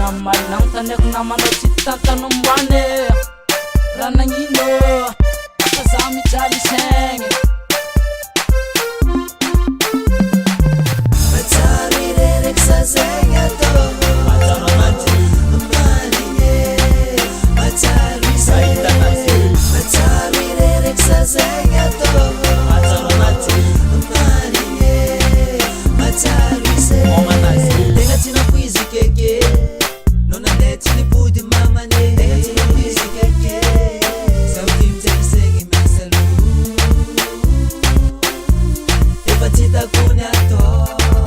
Nang taniako namana tsy tantanomboane raha nagnino fa za mijaly saigny matsaro irereky sazegny atao matsaro anaty marigny matsaro izay matsaro irereky sazegny atao matsaro anaty marigny matsaro izay tegna tsy nampoizy keke no nandeha tsy nipody mamane tegna tsy nampoizy keke zaho ty mijaly saigny miasa lo efa tsy hitako ny atao